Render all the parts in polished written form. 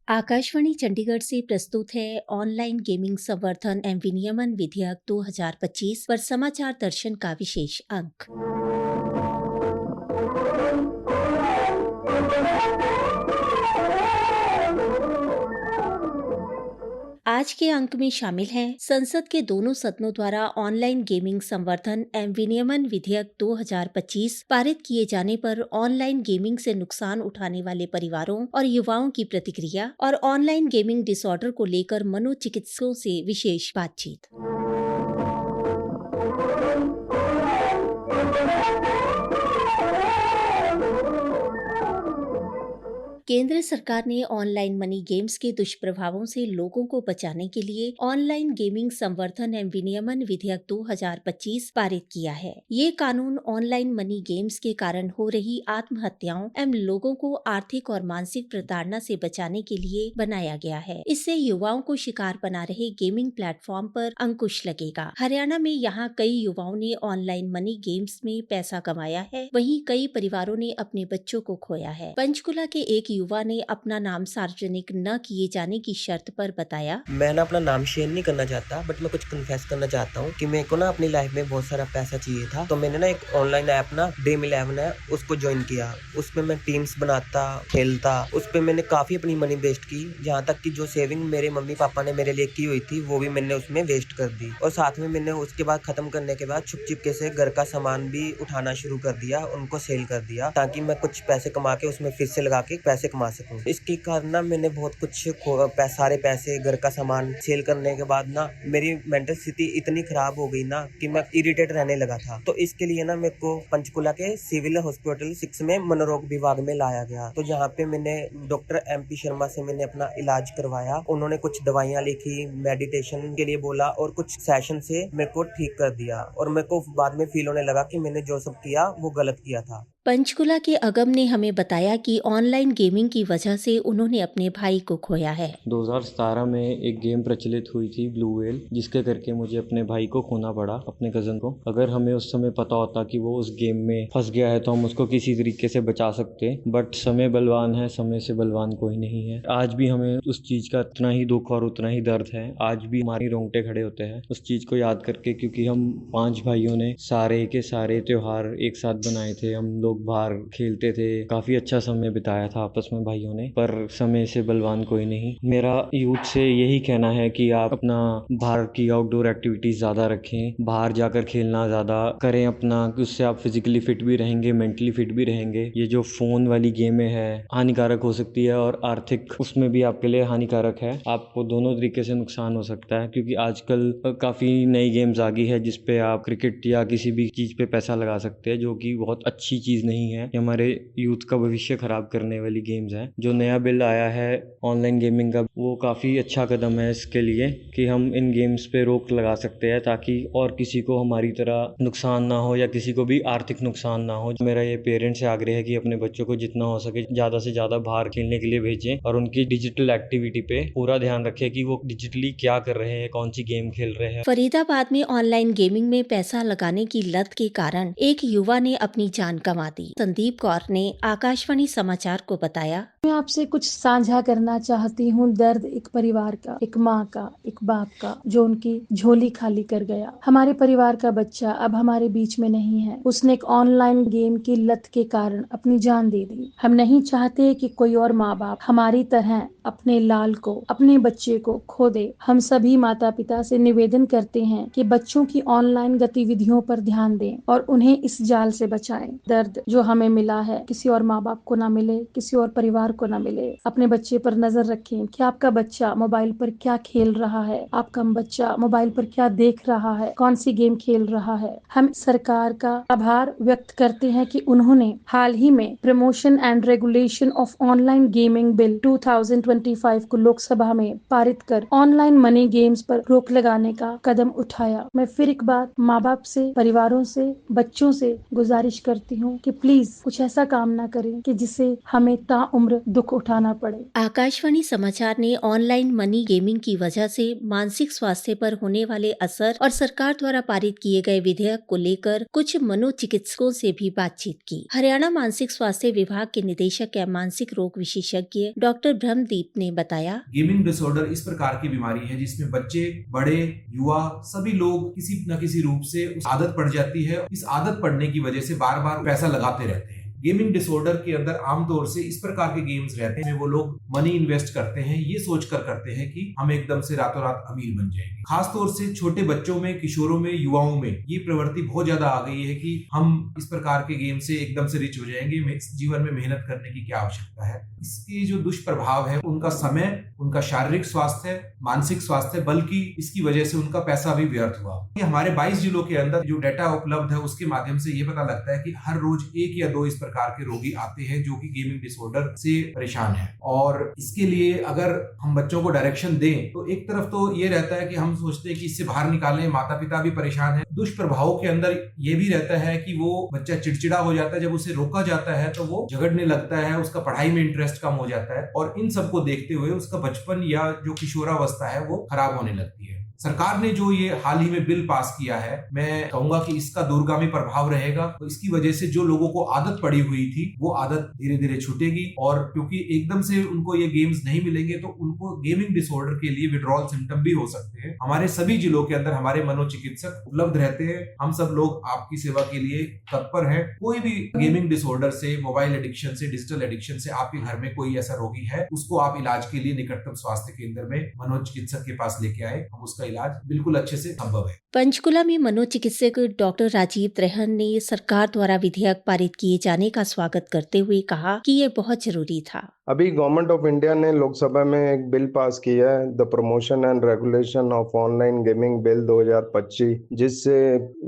आकाशवाणी चंडीगढ़ से प्रस्तुत है ऑनलाइन गेमिंग संवर्धन एवं विनियमन विधेयक 2025 पर समाचार दर्शन का विशेष अंक। आज के अंक में शामिल हैं संसद के दोनों सदनों द्वारा ऑनलाइन गेमिंग संवर्धन एवं विनियमन विधेयक 2025 पारित किए जाने पर ऑनलाइन गेमिंग से नुकसान उठाने वाले परिवारों और युवाओं की प्रतिक्रिया और ऑनलाइन गेमिंग डिसऑर्डर को लेकर मनोचिकित्सकों से विशेष बातचीत। केंद्र सरकार ने ऑनलाइन मनी गेम्स के दुष्प्रभावों से लोगों को बचाने के लिए ऑनलाइन गेमिंग संवर्धन एवं विनियमन विधेयक 2025 पारित किया है। ये कानून ऑनलाइन मनी गेम्स के कारण हो रही आत्महत्याओं एवं लोगों को आर्थिक और मानसिक प्रताड़ना से बचाने के लिए बनाया गया है। इससे युवाओं को शिकार बना रहे गेमिंग प्लेटफॉर्म पर अंकुश लगेगा। हरियाणा में यहाँ कई युवाओं ने ऑनलाइन मनी गेम्स में पैसा कमाया है, वहीं कई परिवारों ने अपने बच्चों को खोया है। पंचकुला के एक युवा ने अपना नाम सार्वजनिक न किए जाने की शर्त पर बताया, मैं ना अपना नाम शेयर नहीं करना चाहता, बट मैं कुछ कन्फेस करना चाहता हूँ कि मेरे को ना अपनी लाइफ में बहुत सारा पैसा चाहिए था। तो मैंने ना एक ऑनलाइन ऐप ना Dream11 है, उसको ज्वाइन किया। उसपे मैं टीम्स बनाता, खेलता। उसपे मैंने काफी अपनी मनी वेस्ट की, जहाँ तक कि जो सेविंग मेरे मम्मी पापा ने मेरे लिए की हुई थी वो भी मैंने उसमें वेस्ट कर दी। और साथ में मैंने उसके बाद खत्म करने के बाद छुप छिपके से घर का सामान भी उठाना शुरू कर दिया, उनको सेल कर दिया, ताकि मैं कुछ पैसे कमा के उसमें फिर से लगा के पैसे कमा सकूं। इसके कारण ना मैंने बहुत कुछ सारे पैसे, घर का सामान सेल करने के बाद ना मेरी मेंटल स्थिति इतनी खराब हो गई ना कि मैं इरिटेट रहने लगा था। तो इसके लिए ना मेरे को पंचकुला के सिविल हॉस्पिटल 6 में मनोरोग विभाग में लाया गया। तो यहाँ पे मैंने डॉक्टर MP शर्मा से मैंने अपना इलाज करवाया। उन्होंने कुछ दवाइयाँ लिखी, मेडिटेशन के लिए बोला और कुछ सेशन से मेरे को ठीक कर दिया। और मेरे को बाद में फील होने लगा कि मैंने जो सब किया वो गलत किया था। पंचकुला के अगम ने हमें बताया कि ऑनलाइन गेमिंग की वजह से उन्होंने अपने भाई को खोया है। 2017 में एक गेम प्रचलित हुई थी ब्लू व्हेल, जिसके करके मुझे अपने भाई को खोना पड़ा, अपने कजन को। अगर हमें उस समय पता होता कि वो उस गेम में फंस गया है तो हम उसको किसी तरीके से बचा सकते, बट समय बलवान है, समय से बलवान कोई नहीं है। आज भी हमें उस चीज का उतना ही दुख और उतना ही दर्द है। आज भी हमारी रोंगटे खड़े होते हैं उस चीज को याद करके, क्योंकि हम 5 भाइयों ने सारे के सारे त्योहार एक साथ बनाए थे। हम लोग बाहर खेलते थे, काफी अच्छा समय बिताया था आपस में भाइयों ने, पर समय से बलवान कोई नहीं। मेरा यूथ से यही कहना है कि आप अपना बाहर की आउटडोर एक्टिविटीज ज्यादा रखें, बाहर जाकर खेलना ज्यादा करें अपना, उससे आप फिजिकली फिट भी रहेंगे, मेंटली फिट भी रहेंगे। ये जो फोन वाली गेमें है हानिकारक हो सकती है और आर्थिक उसमें भी आपके लिए हानिकारक है। आपको दोनों तरीके से नुकसान हो सकता है, क्योंकि आजकल काफी नई गेम्स आ गई है जिसपे आप क्रिकेट या किसी भी चीज पे पैसा लगा सकते हैं, जो कि बहुत अच्छी चीज नहीं है। ये हमारे यूथ का भविष्य खराब करने वाली गेम्स हैं। जो नया बिल आया है ऑनलाइन गेमिंग का, वो काफी अच्छा कदम है इसके लिए कि हम इन गेम्स पे रोक लगा सकते हैं, ताकि और किसी को हमारी तरह नुकसान ना हो या किसी को भी आर्थिक नुकसान ना हो। मेरा ये पेरेंट्स से आग्रह है कि अपने बच्चों को जितना हो सके ज्यादा से ज्यादा बाहर खेलने के लिए भेजें और उनकी डिजिटल एक्टिविटी पे पूरा ध्यान रखें कि वो डिजिटली क्या कर रहे हैं, कौन सी गेम खेल रहे हैं। फरीदाबाद में ऑनलाइन गेमिंग में पैसा लगाने की लत के कारण एक युवा ने अपनी जान गंवा दी। संदीप कौर ने आकाशवाणी समाचार को बताया, मैं आपसे कुछ साझा करना चाहती हूँ दर्द एक परिवार का, एक माँ का, एक बाप का, जो उनकी झोली खाली कर गया। हमारे परिवार का बच्चा अब हमारे बीच में नहीं है। उसने एक ऑनलाइन गेम की लत के कारण अपनी जान दे दी। हम नहीं चाहते कि कोई और माँ बाप हमारी तरह अपने लाल को, अपने बच्चे को खो दे। हम सभी माता पिता से निवेदन करते हैं कि बच्चों की ऑनलाइन गतिविधियों पर ध्यान दें और उन्हें इस जाल से बचाएं। दर्द जो हमें मिला है किसी और माँ बाप को ना मिले, किसी और परिवार को ना मिले। अपने बच्चे पर नजर रखें कि आपका बच्चा मोबाइल पर क्या खेल रहा है, आपका बच्चा मोबाइल पर क्या देख रहा है, कौन सी गेम खेल रहा है। हम सरकार का आभार व्यक्त करते हैं कि उन्होंने हाल ही में promotion and regulation of online gaming bill 2025 को लोकसभा में पारित कर ऑनलाइन मनी गेम्स पर रोक लगाने का कदम उठाया। मैं फिर एक बार माँ बाप से, परिवारों से, बच्चों से गुजारिश करती हूँ कि प्लीज कुछ ऐसा काम ना करें कि जिससे हमें ताउम्र दुख उठाना पड़े। आकाशवाणी समाचार ने ऑनलाइन मनी गेमिंग की वजह से मानसिक स्वास्थ्य पर होने वाले असर और सरकार द्वारा पारित किए गए विधेयक को लेकर कुछ मनोचिकित्सकों से भी बातचीत की। हरियाणा मानसिक स्वास्थ्य विभाग के निदेशक एवं मानसिक रोग विशेषज्ञ डॉक्टर ब्रह्मदीप ने बताया, गेमिंग डिसऑर्डर इस प्रकार की बीमारी है जिसमें बच्चे, बड़े, युवा सभी लोग किसी न किसी रूप से उस आदत पड़ जाती है। इस आदत पड़ने की वजह से बार बार पैसा लगाते रहते हैं। गेमिंग डिसऑर्डर के अंदर आमतौर से इस प्रकार के गेम्स रहते हैं, वो लोग मनी इन्वेस्ट करते हैं, ये सोचकर करते हैं कि हम एकदम से रातों रात अमीर बन जाएंगे। खासतौर से छोटे बच्चों में, किशोरों में, युवाओं में ये प्रवृत्ति बहुत ज्यादा आ गई है कि हम इस प्रकार के गेम से एकदम से रिच हो जाएंगे, जीवन में मेहनत करने की क्या आवश्यकता है। इसके जो दुष्प्रभाव है, उनका समय, उनका शारीरिक स्वास्थ्य, मानसिक स्वास्थ्य, बल्कि इसकी वजह से उनका पैसा भी व्यर्थ हुआ। ये हमारे 22 जिलों के अंदर जो डेटा उपलब्ध है उसके माध्यम से ये पता लगता है कि हर रोज 1 या 2 इस प्रकार के रोगी आते हैं जो कि गेमिंग डिसऑर्डर से परेशान है। और इसके लिए अगर हम बच्चों को डायरेक्शन दें तो एक तरफ तो ये रहता है कि हम सोचते हैं कि इससे बाहर निकालने, माता पिता भी परेशान है। दुष्प्रभावों के अंदर ये भी रहता है कि वो बच्चा चिड़चिड़ा हो जाता है, जब उसे रोका जाता है तो वो झगड़ने लगता है, उसका पढ़ाई में इंटरेस्ट कम हो जाता है और इन सबको देखते हुए उसका बचपन या जो किशोरावस्था है वो खराब होने लगती है। सरकार ने जो ये हाल ही में बिल पास किया है, मैं कहूंगा कि इसका दूरगामी प्रभाव रहेगा। तो इसकी वजह से जो लोगों को आदत पड़ी हुई थी वो आदत धीरे धीरे छूटेगी और क्योंकि एकदम से उनको ये गेम्स नहीं मिलेंगे तो उनको गेमिंग डिसऑर्डर के लिए विड्रॉल सिम्टम भी हो सकते हैं। हमारे सभी जिलों के अंदर हमारे मनोचिकित्सक उपलब्ध रहते हैं। हम सब लोग आपकी सेवा के लिए तत्पर हैं। कोई भी गेमिंग डिसऑर्डर से, मोबाइल एडिक्शन से, डिजिटल एडिक्शन से आपके घर में कोई ऐसा रोगी है, उसको आप इलाज के लिए निकटतम स्वास्थ्य केंद्र में मनोचिकित्सक के पास लेके आए। हम उसका इलाज बिल्कुल अच्छे से संभव है। पंचकुला में मनोचिकित्सक डॉक्टर राजीव त्रेहन ने सरकार द्वारा विधेयक पारित किए जाने का स्वागत करते हुए कहा कि ये बहुत जरूरी था। अभी गवर्नमेंट ऑफ इंडिया ने लोकसभा में एक बिल पास किया है, the promotion and regulation of online gaming bill 2025, जिससे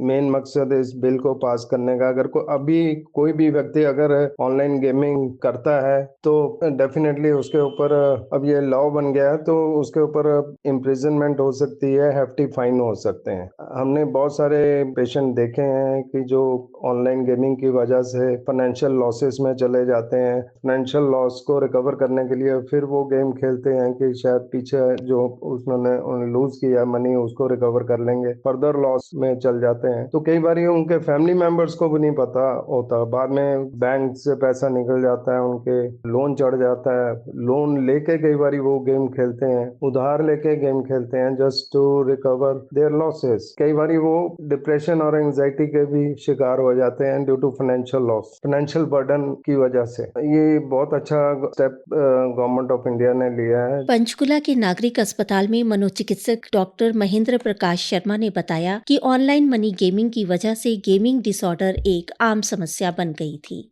मेन मकसद इस बिल को पास करने का, अगर अभी कोई भी व्यक्ति अगर ऑनलाइन गेमिंग करता है तो डेफिनेटली उसके ऊपर, अब ये लॉ बन गया है तो उसके ऊपर इम्प्रिजनमेंट हो सकती है, हेफ्टी फाइन हो सकते हैं। हमने बहुत सारे पेशेंट देखे हैं कि जो ऑनलाइन गेमिंग की वजह से फाइनेंशियल लॉसेस में चले जाते हैं। फाइनेंशियल लॉस को रिकवर करने के लिए फिर वो गेम खेलते हैं कि शायद पीछे जो उन्होंने लूज किया मनी उसको रिकवर कर लेंगे, फर्दर लॉस में चल जाते हैं। तो कई बार उनके फैमिली मेंबर्स को भी नहीं पता होता, बाद में बैंक से पैसा निकल जाता है, उनके लोन चढ़ जाता है, लोन लेके कई बार वो गेम खेलते हैं, उधार लेके गेम खेलते हैं just to recover their losses. कई बार वो डिप्रेशन और एंजाइटी के भी शिकार हो जाते हैं due to financial loss, financial burden की वजह से। ये बहुत अच्छा स्टेप गवर्नमेंट ऑफ इंडिया ने लिया है। पंचकुला के नागरिक अस्पताल में मनोचिकित्सक डॉक्टर महेंद्र प्रकाश शर्मा ने बताया कि ऑनलाइन मनी गेमिंग की वजह से गेमिंग डिसऑर्डर एक आम समस्या बन गई थी।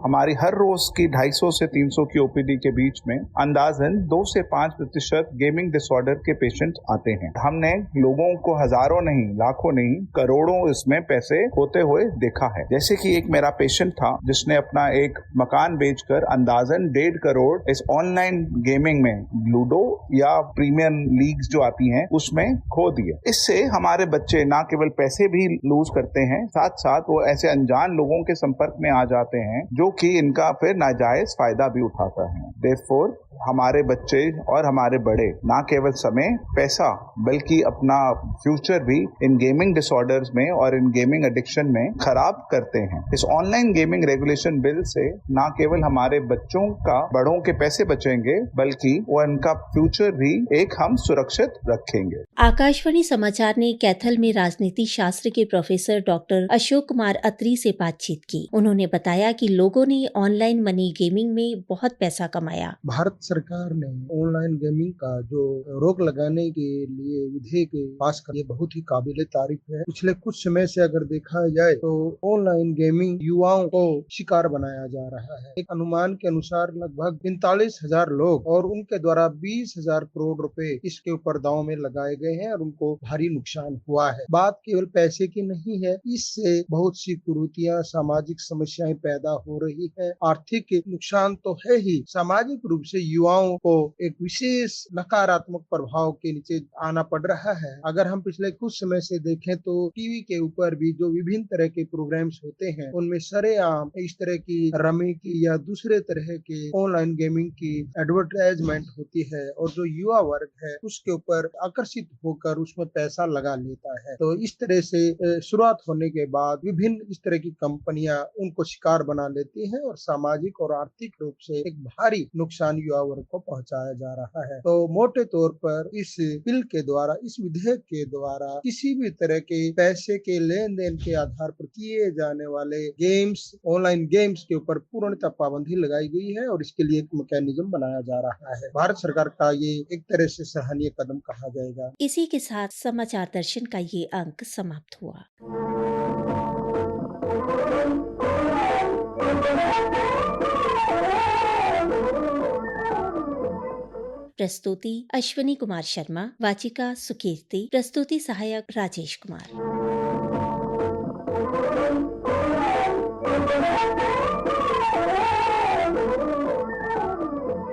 हमारी हर रोज की 250 से 300 की ओपीडी के बीच में अंदाजन 2 से 5% गेमिंग डिसऑर्डर के पेशेंट आते हैं। हमने लोगों को हजारों नहीं, लाखों नहीं, करोड़ों इसमें पैसे होते हुए देखा है। जैसे कि एक मेरा पेशेंट था जिसने अपना एक मकान बेचकर अंदाजन 1.5 करोड़ इस ऑनलाइन गेमिंग में, लूडो या प्रीमियर लीग्स जो आती हैं उसमें खो दिए। इससे हमारे बच्चे ना केवल पैसे भी लूज करते हैं, साथ साथ वो ऐसे अनजान लोगों के संपर्क में आ जाते हैं जो कि इनका फिर नाजायज फायदा भी उठाता है। Therefore, हमारे बच्चे और हमारे बड़े ना केवल समय, पैसा, बल्कि अपना फ्यूचर भी इन गेमिंग डिसऑर्डर्स में और इन गेमिंग एडिक्शन में खराब करते हैं। इस ऑनलाइन गेमिंग रेगुलेशन बिल से ना केवल हमारे बच्चों का, बड़ों के पैसे बचेंगे, बल्कि वो इनका फ्यूचर भी एक हम सुरक्षित रखेंगे। आकाशवाणी समाचार ने कैथल में राजनीति शास्त्र के प्रोफेसर डॉक्टर अशोक कुमार अत्री से बातचीत की। उन्होंने बताया कि लोगों ने ऑनलाइन मनी गेमिंग में बहुत पैसा कमाया। भारत सरकार ने ऑनलाइन गेमिंग का जो रोक लगाने के लिए विधेयक पास कर, ये बहुत ही काबिले तारीफ है। पिछले कुछ समय से अगर देखा जाए तो ऑनलाइन गेमिंग युवाओं को शिकार बनाया जा रहा है। एक अनुमान के अनुसार लगभग 45,000 लोग और उनके द्वारा 20,000 करोड़ रुपए इसके ऊपर दांव में लगाए गए हैं और उनको भारी नुकसान हुआ है। बात केवल पैसे की नहीं है, इससे बहुत सी कुरीतियां, सामाजिक समस्याएं पैदा हो रही है। आर्थिक नुकसान तो है ही, सामाजिक रूप से युवाओं को एक विशेष नकारात्मक प्रभाव के नीचे आना पड़ रहा है। अगर हम पिछले कुछ समय से देखें तो टीवी के ऊपर भी जो विभिन्न तरह के प्रोग्राम्स होते हैं उनमें सरेआम इस तरह की रमी की या दूसरे तरह के ऑनलाइन गेमिंग की एडवर्टाइजमेंट होती है और जो युवा वर्ग है उसके ऊपर आकर्षित होकर उसमें पैसा लगा लेता है। तो इस तरह से शुरुआत होने के बाद विभिन्न इस तरह की कंपनियां उनको शिकार बना लेती हैं और सामाजिक और आर्थिक रूप से एक भारी नुकसान युवा वर्ग को पहुंचाया जा रहा है। तो मोटे तौर पर इस बिल के द्वारा, इस विधेयक के द्वारा किसी भी तरह के पैसे के लेन देन के आधार पर किए जाने वाले गेम्स, ऑनलाइन गेम्स के ऊपर पूर्णतः पाबंदी लगाई गई है और इसके लिए एक मैकेनिज्म बनाया जा रहा है। भारत सरकार का ये एक तरह से सराहनीय कदम कहा जाएगा। इसी के साथ समाचार दर्शन का ये अंक समाप्त हुआ। प्रस्तुति अश्विनी कुमार शर्मा, वाचिका सुकीर्ति, प्रस्तुति सहायक राजेश कुमार।